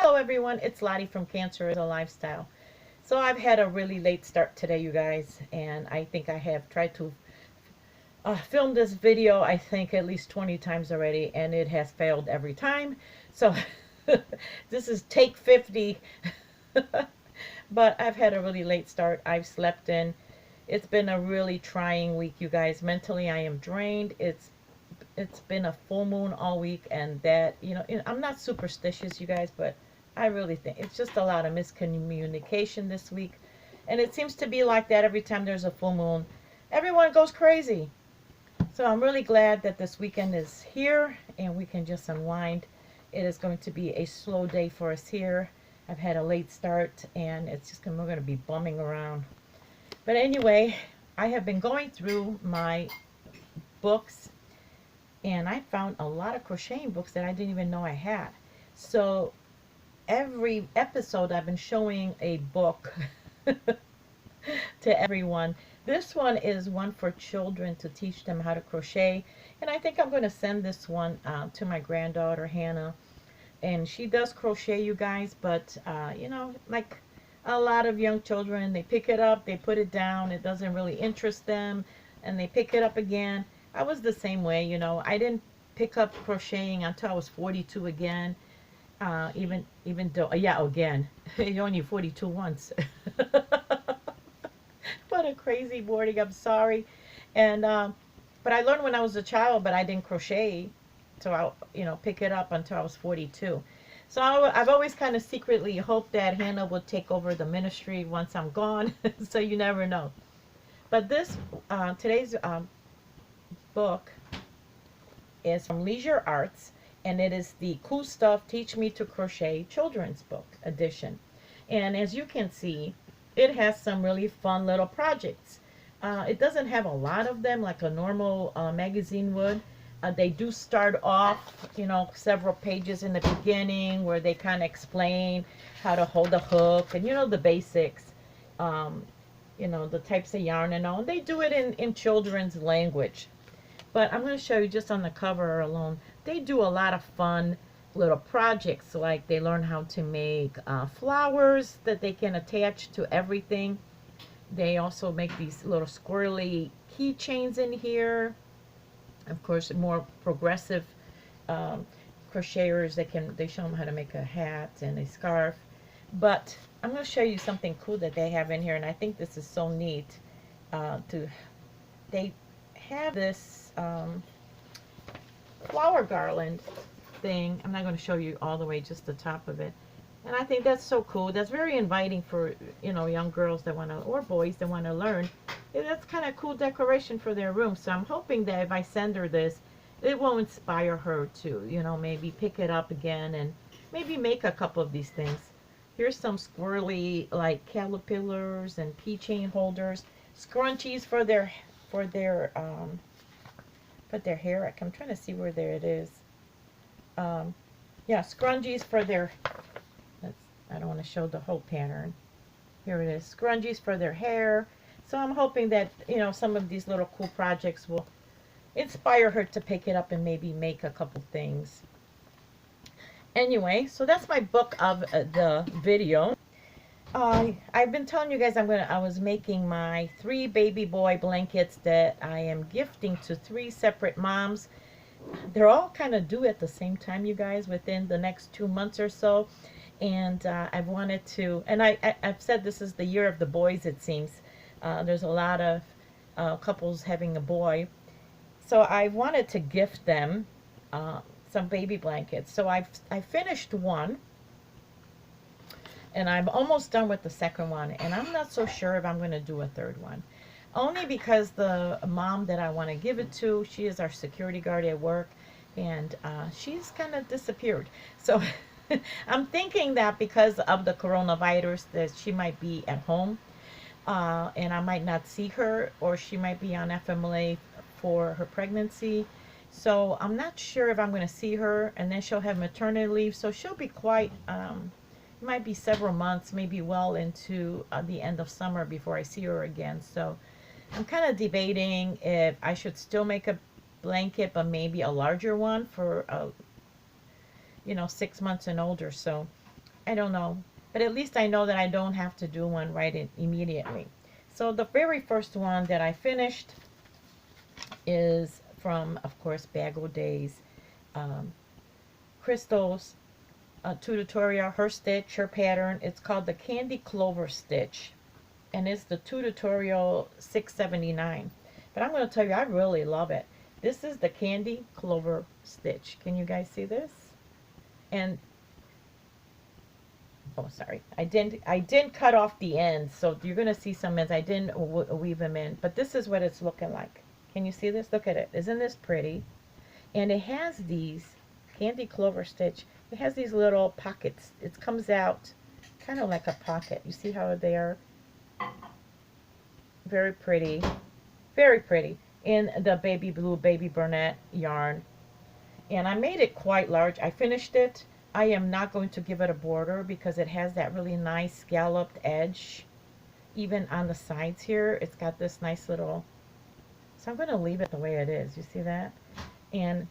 Hello everyone, it's Lottie from Cancer is a Lifestyle. So I've had a really late start today, you guys, and I think I have tried to film this video, I think at least 20 times already, and it has failed every time. So this is take 50. But I've had a really late start. I've slept in. It's been a really trying week, you guys. Mentally, I am drained. It's been a full moon all week, and that, I'm not superstitious, you guys, but I really think it's just a lot of miscommunication this week. And it seems to be like that every time there's a full moon. Everyone goes crazy. So I'm really glad that this weekend is here and we can just unwind. It is going to be a slow day for us here. I've had a late start, and we're going to be bumming around. But anyway, I have been going through my books, and I found a lot of crocheting books that I didn't even know I had. So every episode I've been showing a book to everyone. This one is one for children to teach them how to crochet, and I think I'm going to send this one to my granddaughter Hannah. And she does crochet, you guys, but like a lot of young children, they pick it up, they put it down, it doesn't really interest them, and they pick it up again. I was the same way, I didn't pick up crocheting until I was 42 again. Even though, yeah, again, you're only 42 once. What a crazy morning, I'm sorry. And but I learned when I was a child, but I didn't crochet, so I pick it up until I was 42. So I've always kind of secretly hoped that Hannah would take over the ministry once I'm gone. So you never know. But this today's book is from Leisure Arts, and it is the Cool Stuff Teach Me to Crochet children's book edition. And as you can see, it has some really fun little projects. It doesn't have a lot of them like a normal magazine would. They do start off, several pages in the beginning where they kind of explain how to hold a hook and, the basics, the types of yarn and all. And they do it in children's language. But I'm going to show you just on the cover alone. They do a lot of fun little projects, like they learn how to make flowers that they can attach to everything. They also make these little squirrely keychains in here. Of course, more progressive crocheters, they show them how to make a hat and a scarf. But I'm going to show you something cool that they have in here, and I think this is so neat. They have this flower garland thing. I'm not going to show you all the way, just the top of it. And I think that's so cool. That's very inviting for, young girls that want to, or boys that want to learn. That's kind of cool decoration for their room. So I'm hoping that if I send her this, it will inspire her to, maybe pick it up again and maybe make a couple of these things. Here's some squirrely, like, caterpillars and keychain holders, scrunchies for their hair. I'm trying to see where there it is. Yeah, scrunchies for their, I don't want to show the whole pattern. Here it is, scrunchies for their hair. So I'm hoping that, some of these little cool projects will inspire her to pick it up and maybe make a couple things. Anyway, so that's my book of the video. I've been telling you guys I was making my 3 baby boy blankets that I am gifting to 3 separate moms. They're all kind of due at the same time, you guys, within the next 2 months or so. And I've wanted to, and I've said this is the year of the boys, it seems. There's a lot of couples having a boy. So I wanted to gift them some baby blankets. So I finished one, and I'm almost done with the second one. And I'm not so sure if I'm going to do a third one. Only because the mom that I want to give it to, she is our security guard at work, and she's kind of disappeared. So I'm thinking that because of the coronavirus that she might be at home, and I might not see her, or she might be on FMLA for her pregnancy. So I'm not sure if I'm going to see her, and then she'll have maternity leave. So she'll be quite, it might be several months, maybe well into the end of summer before I see her again. So I'm kind of debating if I should still make a blanket, but maybe a larger one for, 6 months and older. So I don't know. But at least I know that I don't have to do one immediately. So the very first one that I finished is from, of course, Bag O' Days. Um, Crystal's tutorial, her stitch, her pattern. It's called the Candy Clover Stitch. And it's the tutorial 679. But I'm going to tell you, I really love it. This is the Candy Clover Stitch. Can you guys see this? And oh, sorry, I didn't cut off the ends, so you're gonna see some ends I didn't weave them in, but this is what it's looking like. Can you see this? Look at it. Isn't this pretty? And it has these Candy Clover Stitch. It has these little pockets. It comes out kind of like a pocket. You see how they are? Very pretty, very pretty, in the baby blue baby Burnett yarn. And I made it quite large. I finished it. I am not going to give it a border because it has that really nice scalloped edge. Even on the sides here, it's got this nice little, so I'm going to leave it the way it is. You see that? And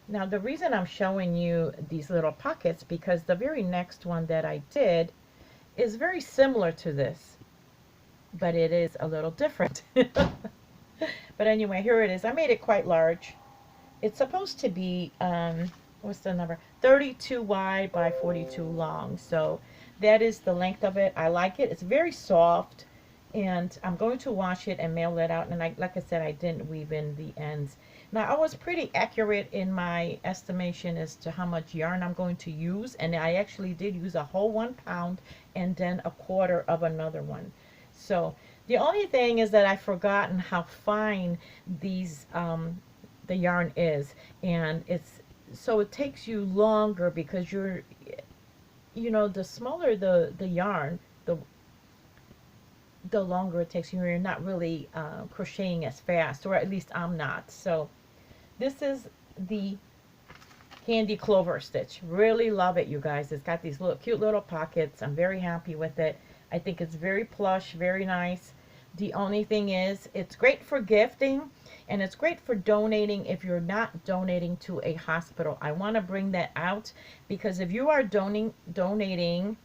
now the reason I'm showing you these little pockets, because the very next one that I did is very similar to this, but it is a little different. But anyway, here it is. I made it quite large. It's supposed to be, what's the number? 32 wide by 42 long. So that is the length of it. I like it. It's very soft, and I'm going to wash it and mail it out. And like I said, I didn't weave in the ends. Now, I was pretty accurate in my estimation as to how much yarn I'm going to use, and I actually did use a whole 1 pound and then a quarter of another one. So the only thing is that I've forgotten how fine these the yarn is, and it's so it takes you longer because you're, you know, the smaller the yarn, the longer it takes you. You're not really crocheting as fast, or at least I'm not. So this is the Candy Clover Stitch. Really love it, you guys. It's got these little cute little pockets. I'm very happy with it. I think it's very plush, very nice. The only thing is, it's great for gifting, and it's great for donating if you're not donating to a hospital. I want to bring that out, because if you are donating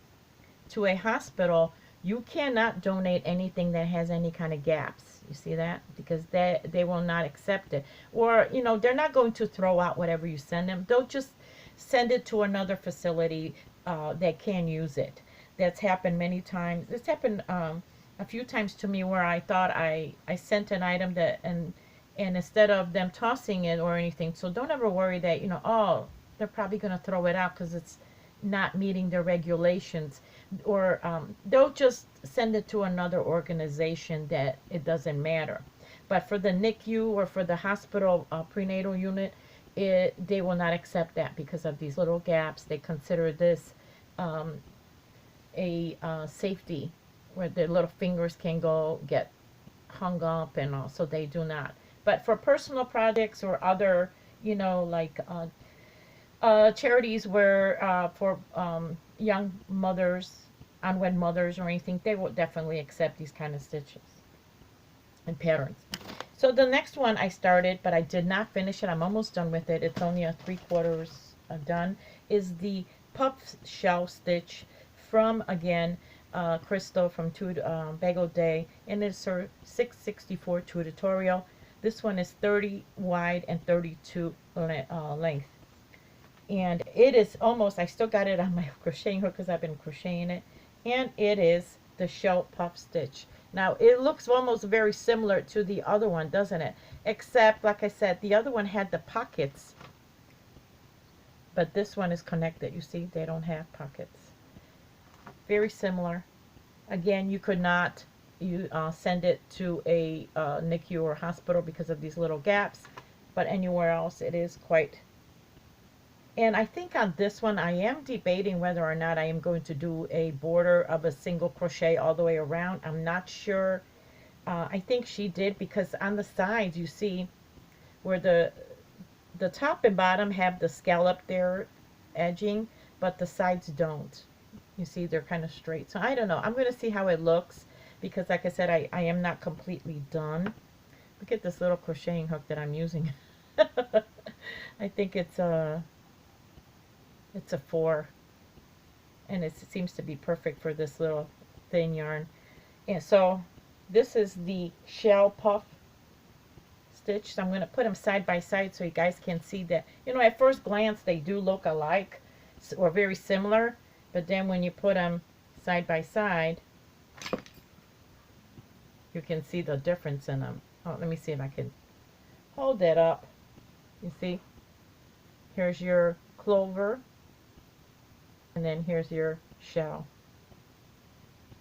to a hospital, you cannot donate anything that has any kind of gaps. You see that? Because they will not accept it. Or, you know, they're not going to throw out whatever you send them. They'll just send it to another facility that can use it. That's happened many times. It's happened a few times to me where I thought I sent an item that, and instead of them tossing it or anything. So don't ever worry that, you know, oh, they're probably going to throw it out because it's not meeting their regulations. Or they'll just send it to another organization that it doesn't matter. But for the NICU or for the hospital prenatal unit, they will not accept that because of these little gaps. They consider this a safety, where their little fingers can go get hung up and all, so they do not. But for personal projects or other, you know, like charities where for young mothers, unwed mothers or anything, they will definitely accept these kind of stitches and patterns. So the next one I started, but I did not finish it. I'm almost done with it. It's only a 3/4 done. Is the puff shell stitch from, again, Crystal from Bag O' Day, and it's her 664 tutorial. This one is 30 wide and 32 length. And it is almost, I still got it on my crocheting hook because I've been crocheting it. And it is the shell puff stitch. Now, it looks almost very similar to the other one, doesn't it? Except, like I said, the other one had the pockets. But this one is connected. You see, they don't have pockets. Very similar. Again, you could not send it to a NICU or hospital because of these little gaps. But anywhere else, it is quite. And I think on this one, I am debating whether or not I am going to do a border of a single crochet all the way around. I'm not sure. I think she did, because on the sides, you see where the top and bottom have the scallop there edging, but the sides don't. You see, they're kind of straight. So I don't know. I'm going to see how it looks, because like I said, I am not completely done. Look at this little crocheting hook that I'm using. I think it's a 4. and it seems to be perfect for this little thin yarn. And so this is the shell puff stitch. So I'm going to put them side by side so you guys can see that, you know, at first glance they do look alike or very similar, but then when you put them side by side, you can see the difference in them. Oh, let me see if I can hold that up. You see, here's your clover, and then here's your shell.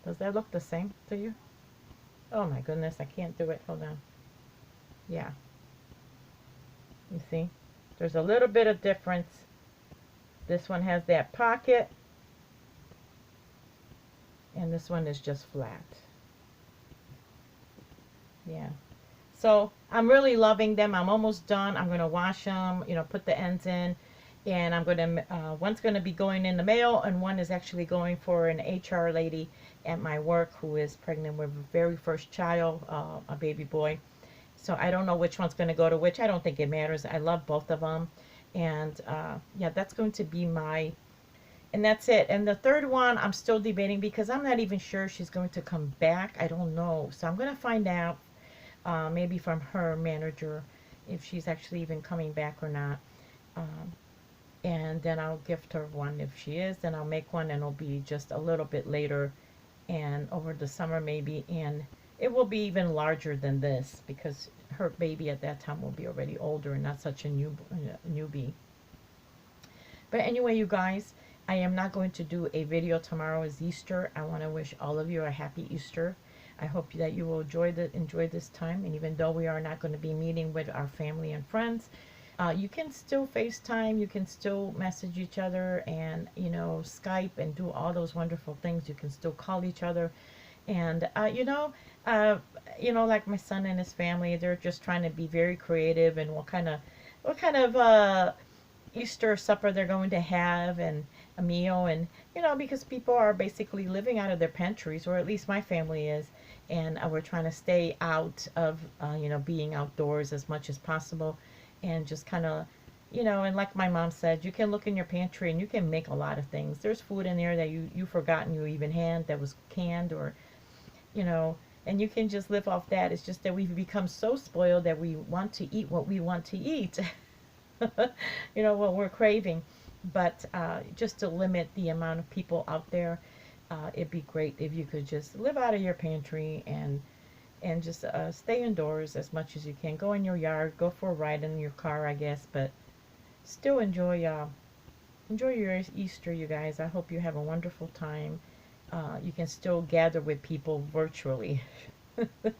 Does that look the same to you? Oh my goodness, I can't do it. Hold on. Yeah. You see, there's a little bit of difference. This one has that pocket, and this one is just flat. Yeah. So I'm really loving them. I'm almost done. I'm going to wash them, you know, put the ends in, and I'm going to, one's going to be going in the mail, and one is actually going for an HR lady at my work who is pregnant with her very first child, a baby boy. So I don't know which one's going to go to which. I don't think it matters. I love both of them. And yeah, that's going to be my, and that's it. And the third one, I'm still debating because I'm not even sure she's going to come back. I don't know. So I'm going to find out maybe from her manager if she's actually even coming back or not. And then I'll gift her one. If she is, then I'll make one, and it'll be just a little bit later and over the summer maybe. And it will be even larger than this because her baby at that time will be already older and not such a newbie. But anyway, you guys, I am not going to do a video. Tomorrow is Easter. I want to wish all of you a happy Easter. I hope that you will enjoy this time. And even though we are not going to be meeting with our family and friends, you can still FaceTime. You can still message each other and, you know, Skype and do all those wonderful things. You can still call each other. And, you know, like my son and his family, they're just trying to be very creative and what kind of Easter supper they're going to have and a meal. And, you know, because people are basically living out of their pantries, or at least my family is. And we're trying to stay out of, you know, being outdoors as much as possible. And just kind of, you know, and like my mom said, you can look in your pantry and you can make a lot of things. There's food in there that you forgotten you even had that was canned, or, you know, and you can just live off that. It's just that we've become so spoiled that we want to eat what we want to eat. You know, what we're craving. But just to limit the amount of people out there, it'd be great if you could just live out of your pantry and just stay indoors as much as you can. Go in your yard, go for a ride in your car, I guess, but still enjoy your Easter, you guys. I hope you have a wonderful time. You can still gather with people virtually. Well,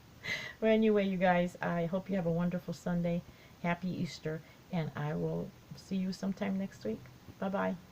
anyway, you guys, I hope you have a wonderful Sunday. Happy Easter, and I will see you sometime next week. Bye-bye.